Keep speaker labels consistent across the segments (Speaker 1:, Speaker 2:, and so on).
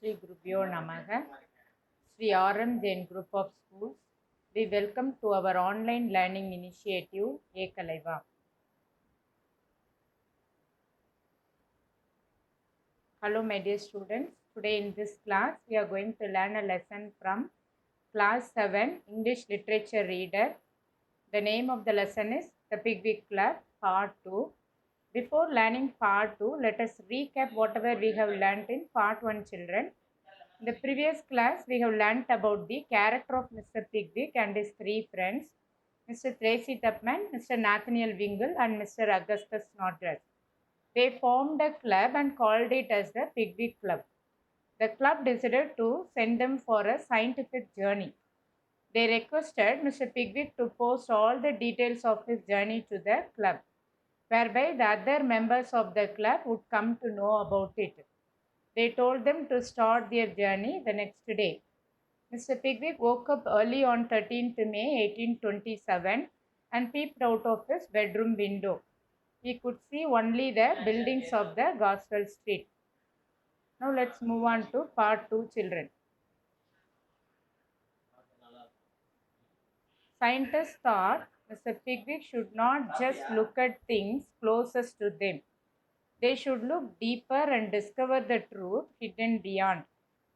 Speaker 1: Sri Gurubhyo Namaha, Sri RM Jain Group of Schools. We welcome to our online learning initiative, Ekalaiva. Hello, my dear students. Today in this class, we are going to learn a lesson from Class 7 English Literature Reader. The name of the lesson is The Pigwig Club, Part 2. Before learning Part 2, let us recap whatever we have learnt in Part 1, children. In the previous class, we have learnt about the character of Mr. Pigwig and his three friends, Mr. Tracy Tupman, Mr. Nathaniel Wingle, and Mr. Augustus Snodgrass. They formed a club and called it as the Pigwig Club. The club decided to send them for a scientific journey. They requested Mr. Pigwig to post all the details of his journey to the club, whereby the other members of the club would come to know about it. They told them to start their journey the next day. Mr. Pigwig woke up early on 13th May 1827 and peeped out of his bedroom window. He could see only the buildings of the Goswell Street. Now let's move on to part 2, children. Scientists thought Mr. Pigwig should not just look at things closest to them. They should look deeper and discover the truth hidden beyond.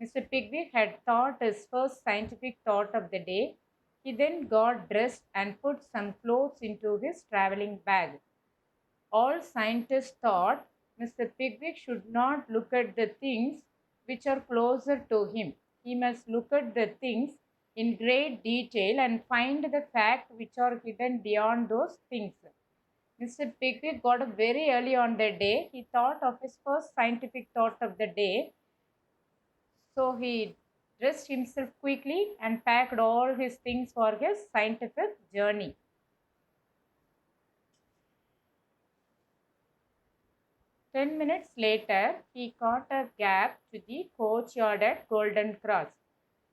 Speaker 1: Mr. Pigwig had thought his first scientific thought of the day. He then got dressed and put some clothes into his traveling bag. All scientists thought Mr. Pigwig should not look at the things which are closer to him. He must look at the things in great detail and find the facts which are hidden beyond those things. Mr. Pickwick got up very early on the day. He thought of his first scientific thought of the day. So he dressed himself quickly and packed all his things for his scientific journey. Ten minutes later, he caught a cab to the courtyard at Golden Cross.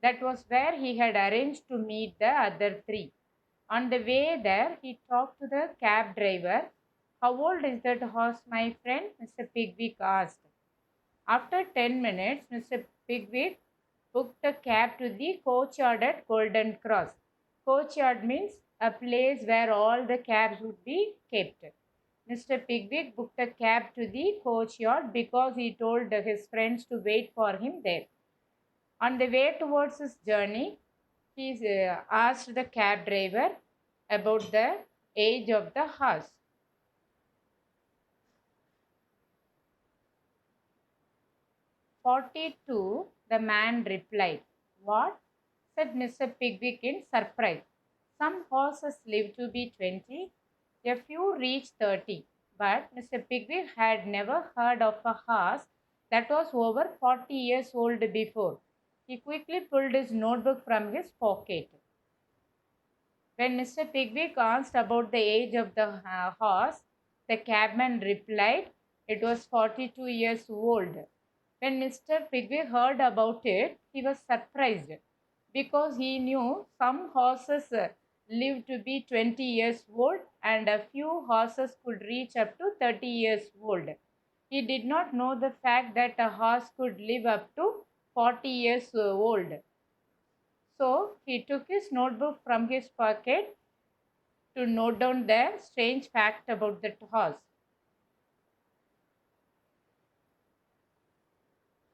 Speaker 1: That was where he had arranged to meet the other three. On the way there, he talked to the cab driver. "How old is that horse, my friend?" Mr. Pigwig asked. After 10 minutes, Mr. Pigwig booked a cab to the courtyard at Golden Cross. Courtyard means a place where all the cabs would be kept. Mr. Pigwig booked a cab to the courtyard because he told his friends to wait for him there. On the way towards his journey, he asked the cab driver about the age of the horse. 42, the man replied. "What?" said Mr. Pigwig in surprise. "Some horses live to be 20, a few reach 30. But Mr. Pigwig had never heard of a horse that was over 40 years old before. He quickly pulled his notebook from his pocket. When Mr. Pigwig asked about the age of the horse, the cabman replied it was 42 years old. When Mr. Pigwig heard about it, he was surprised because he knew some horses lived to be 20 years old and a few horses could reach up to 30 years old. He did not know the fact that a horse could live up to 40 years old. So he took his notebook from his pocket to note down the strange fact about the horse.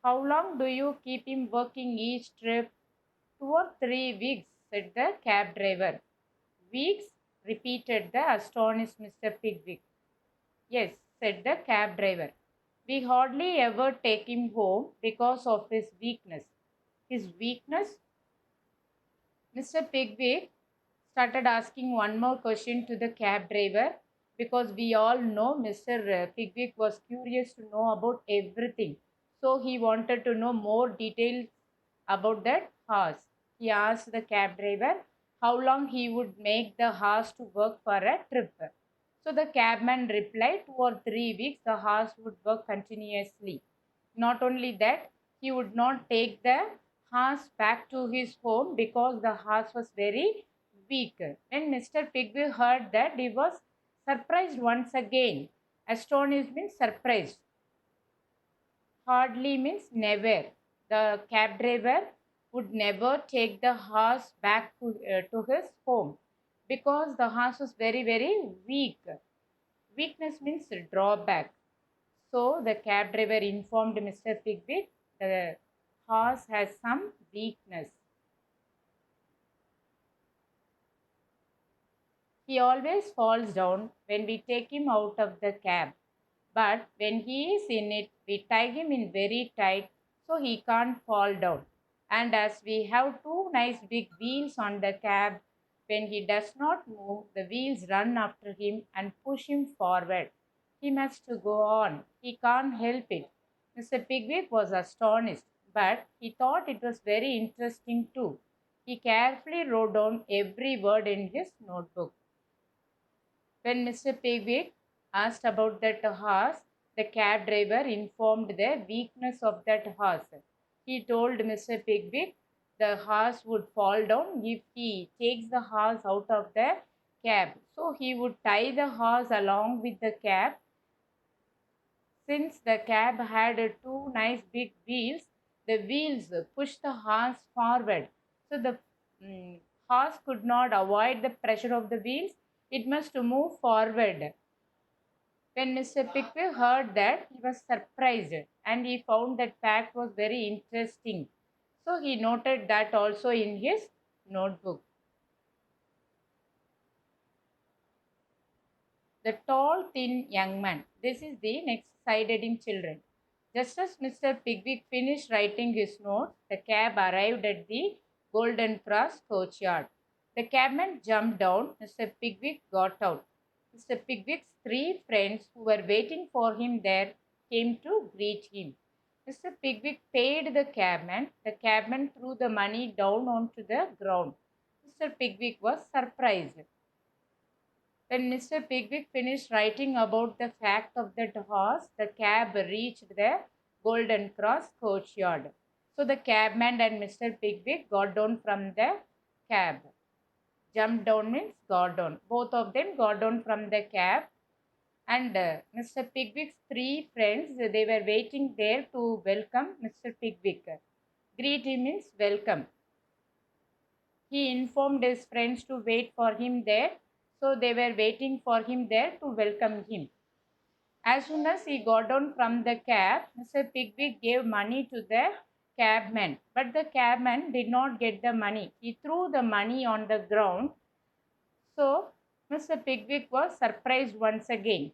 Speaker 1: "How long do you keep him working each trip?" "2 or 3 weeks, said the cab driver. "Weeks?" repeated the astonished Mr. Pigwig. "Yes," said the cab driver. "We hardly ever take him home because of his weakness." "His weakness?" Mr. Pigwig started asking one more question to the cab driver because we all know Mr. Pigwig was curious to know about everything. So he wanted to know more details about that horse. He asked the cab driver how long he would make the horse to work for a trip. So the cabman replied 2 or 3 weeks the horse would work continuously. Not only that, he would not take the horse back to his home because the horse was very weak. When Mr. Pigwig heard that, he was surprised once again. Astonished means surprised. Hardly means never. the cab driver would never take the horse back to his home because the horse was very, very weak. Weakness means drawback. So the cab driver informed Mr. Pigwig the horse has some weakness. He always falls down when we take him out of the cab. But when he is in it, we tie him in very tight so he can't fall down. And as we have two nice big wheels on the cab, when he does not move, the wheels run after him and push him forward. He must go on. He can't help it. Mr. Pigwig was astonished, but he thought it was very interesting too. He carefully wrote down every word in his notebook. When Mr. Pickwick asked about that horse, the cab driver informed the weakness of that horse. He told Mr. Pickwick the horse would fall down if he takes the horse out of the cab. So he would tie the horse along with the cab. Since the cab had two nice big wheels, the wheels pushed the horse forward. So the horse could not avoid the pressure of the wheels. It must move forward. When Mr. Pickwick heard that, he was surprised and he found that fact was very interesting. So he noted that also in his notebook. The tall, thin young man. This is the next sighted in children. Just as Mr. Pickwick finished writing his note, the cab arrived at the Golden Cross courtyard. The cabman jumped down. Mr. Pickwick got out. Mr. Pickwick's three friends who were waiting for him there came to greet him. Mr. Pickwick paid the cabman. The cabman threw the money down onto the ground. Mr. Pickwick was surprised. When Mr. Pickwick finished writing about the fact of that horse, the cab reached the Golden Cross courtyard. So the cabman and Mr. Pickwick got down from the cab. Jumped down means got down. Both of them got down from the cab. And Mr. Pickwick's three friends, they were waiting there to welcome Mr. Pickwick. Greet him means welcome. He informed his friends to wait for him there. So they were waiting for him there to welcome him. As soon as he got down from the cab, Mr. Pickwick gave money to the cabman. But the cabman did not get the money. He threw the money on the ground. So Mr. Pickwick was surprised once again.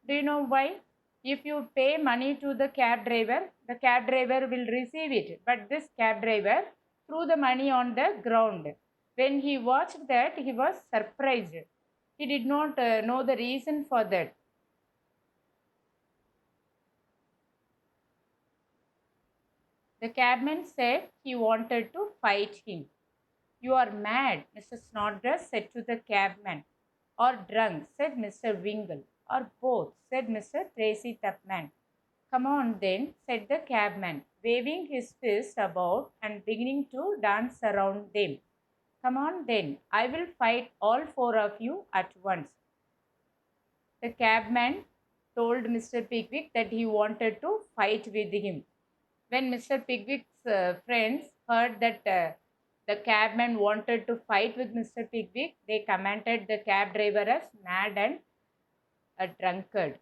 Speaker 1: Do you know why? If you pay money to the cab driver will receive it. But this cab driver threw the money on the ground. When he watched that, he was surprised. He did not know the reason for that. The cabman said he wanted to fight him. You are mad, Mr. Snodgrass said to the cabman. Or drunk, said Mr. Wingle. Or both, said Mr. Tracy Tupman. Come on then, said the cabman, waving his fist about and beginning to dance around them. Come on then, I will fight all four of you at once. The cabman told Mr. Pickwick that he wanted to fight with him. When Mr. Pickwick's friends heard that the cabman wanted to fight with Mr. Pickwick, they commented the cab driver as mad and a drunkard.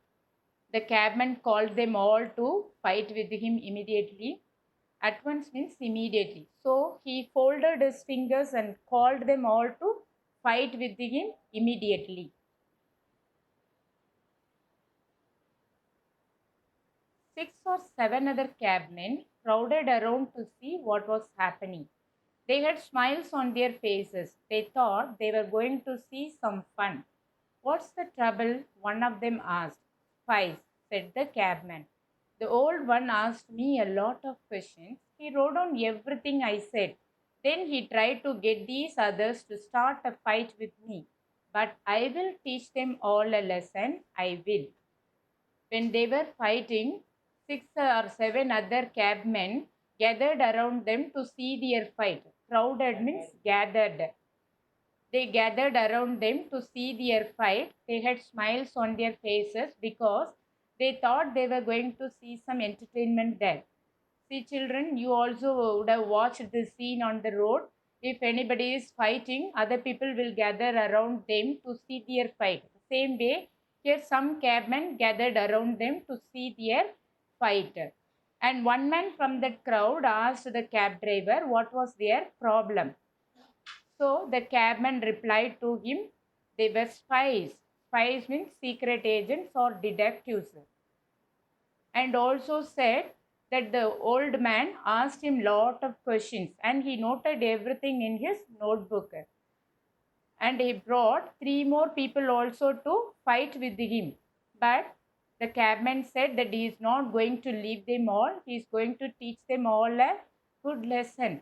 Speaker 1: The cabman called them all to fight with him immediately. At once means immediately. So he folded his fingers and called them all to fight with him immediately. 6 or 7 other cabmen crowded around to see what was happening. They had smiles on their faces. They thought they were going to see some fun. What's the trouble? One of them asked. Spies, said the cabman. The old one asked me a lot of questions. He wrote down everything I said. Then he tried to get these others to start a fight with me. But I will teach them all a lesson. I will. When they were fighting, 6 or 7 other cabmen gathered around them to see their fight. Crowded means gathered. They gathered around them to see their fight. They had smiles on their faces because they thought they were going to see some entertainment there. See, children, you also would have watched the scene on the road. If anybody is fighting, other people will gather around them to see their fight. Same way, here some cabmen gathered around them to see their fight. And one man from that crowd asked the cab driver what was their problem. So the cabman replied to him, they were spies. Spies means secret agents or detectives. And also said that the old man asked him lot of questions and he noted everything in his notebook. And he brought three more people also to fight with him. But the cabman said that he is not going to leave them all. He is going to teach them all a good lesson.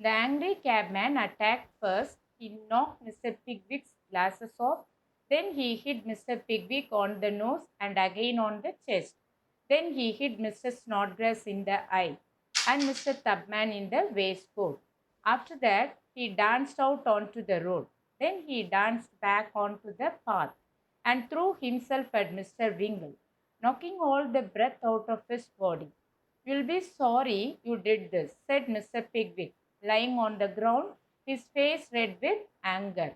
Speaker 1: The angry cabman attacked first. He knocked Mr. Pickwick's glasses off. Then he hit Mr. Pickwick on the nose and again on the chest. Then he hit Mr. Snodgrass in the eye and Mr. Tubman in the waistcoat. After that, he danced out onto the road. Then he danced back onto the path and threw himself at Mr. Wingle, knocking all the breath out of his body. You'll be sorry you did this, said Mr. Pickwick, lying on the ground, his face red with anger.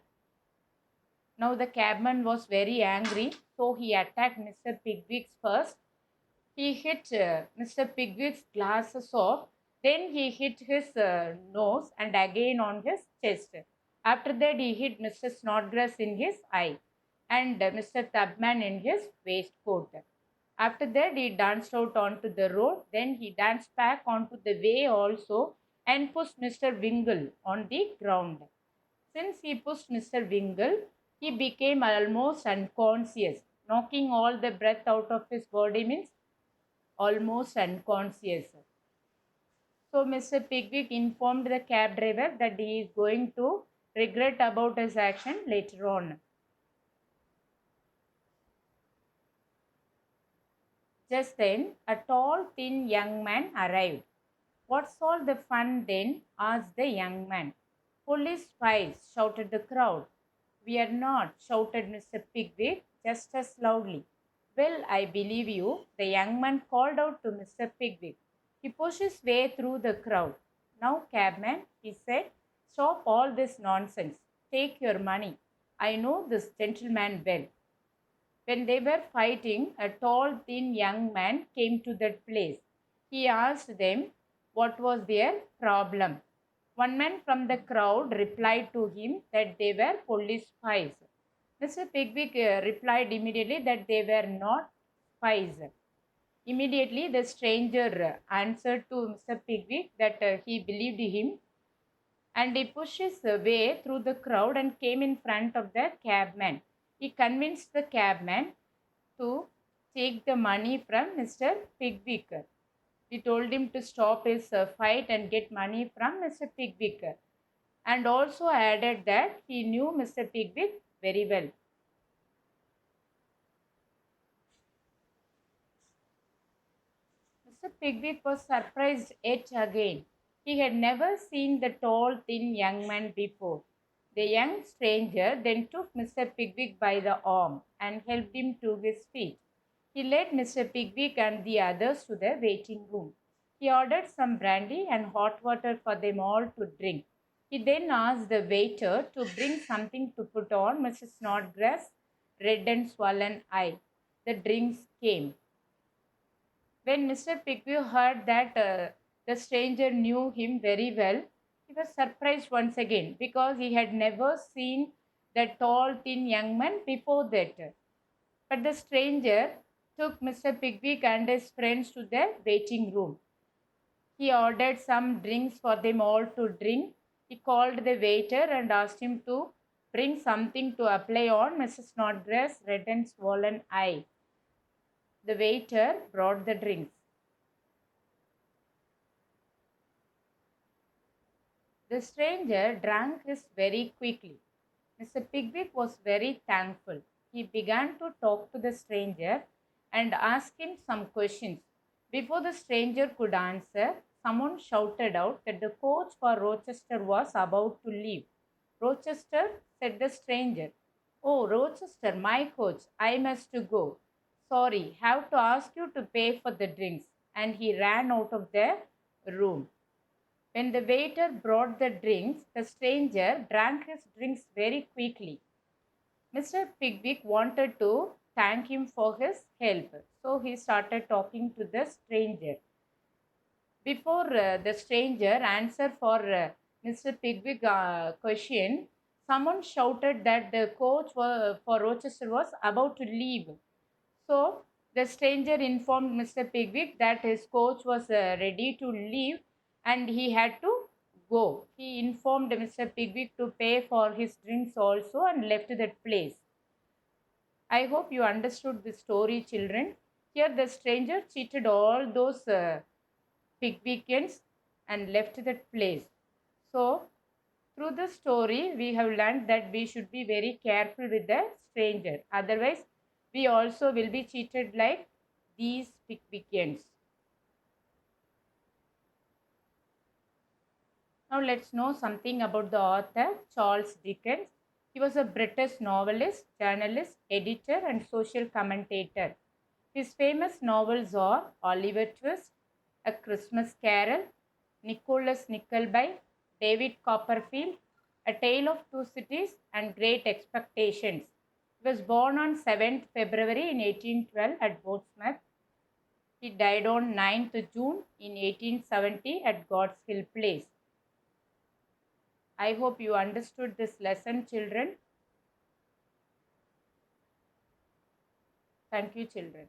Speaker 1: Now the cabman was very angry, so he attacked Mr. Pickwick first. He hit Mr. Pickwick's glasses off, then he hit his nose and again on his chest. After that, he hit Mr. Snodgrass in his eye and Mr. Tubman in his waistcoat. After that, he danced out onto the road. Then he danced back onto the way also and pushed Mr. Wingle on the ground. Since he pushed Mr. Wingle, he became almost unconscious. Knocking all the breath out of his body means almost unconscious. So Mr. Pickwick informed the cab driver that he is going to regret about his action later on. Just then, a tall, thin young man arrived. What's all the fun then? Asked the young man. Police spies, shouted the crowd. We are not, shouted Mr. Pickwick just as loudly. Well, I believe you, the young man called out to Mr. Pickwick. He pushed his way through the crowd. Now, cabman, he said, stop all this nonsense. Take your money. I know this gentleman well. When they were fighting, a tall, thin young man came to that place. He asked them what was their problem. One man from the crowd replied to him that they were police spies. Mr. Pickwick replied immediately that they were not spies. Immediately, the stranger answered to Mr. Pickwick that he believed him and he pushed his way through the crowd and came in front of the cabman. He convinced the cabman to take the money from Mr. Pickwick. He told him to stop his fight and get money from Mr. Pickwick, and also added that he knew Mr. Pickwick very well. Mr. Pickwick was surprised yet again. He had never seen the tall, thin young man before. The young stranger then took Mr. Pickwick by the arm and helped him to his feet. He led Mr. Pickwick and the others to the waiting room. He ordered some brandy and hot water for them all to drink. He then asked the waiter to bring something to put on Mrs. Snodgrass' red and swollen eye. The drinks came. When Mr. Pickwick heard that the stranger knew him very well, he was surprised once again because he had never seen that tall, thin young man before that. But the stranger took Mr. Pickwick and his friends to the waiting room. He ordered some drinks for them all to drink. He called the waiter and asked him to bring something to apply on Mrs. Snodgrass' red and swollen eye. The waiter brought the drinks. The stranger drank his very quickly. Mr. Pickwick was very thankful. He began to talk to the stranger and ask him some questions. Before the stranger could answer, someone shouted out that the coach for Rochester was about to leave. Rochester, said the stranger. Oh, Rochester, my coach, I must to go. Sorry, have to ask you to pay for the drinks. And he ran out of the room. When the waiter brought the drinks, the stranger drank his drinks very quickly. Mr. Pickwick wanted to thank him for his help, so he started talking to the stranger. Before the stranger answered for Mr. Pickwick's question, someone shouted that the coach for Rochester was about to leave. So the stranger informed Mr. Pickwick that his coach was ready to leave and he had to go. He informed Mr. Pickwick to pay for his drinks also and left that place. I hope you understood the story, children. Here, the stranger cheated all those Pickwickians and left that place. So, through the story, we have learned that we should be very careful with the stranger. Otherwise, we also will be cheated like these Pickwickians. Now, let's know something about the author Charles Dickens. He was a British novelist, journalist, editor, and social commentator. His famous novels are Oliver Twist, A Christmas Carol, Nicholas Nickleby, David Copperfield, A Tale of Two Cities, and Great Expectations. He was born on 7th February in 1812 at Portsmouth. He died on 9th June in 1870 at God's Hill Place. I hope you understood this lesson, children. Thank you, children.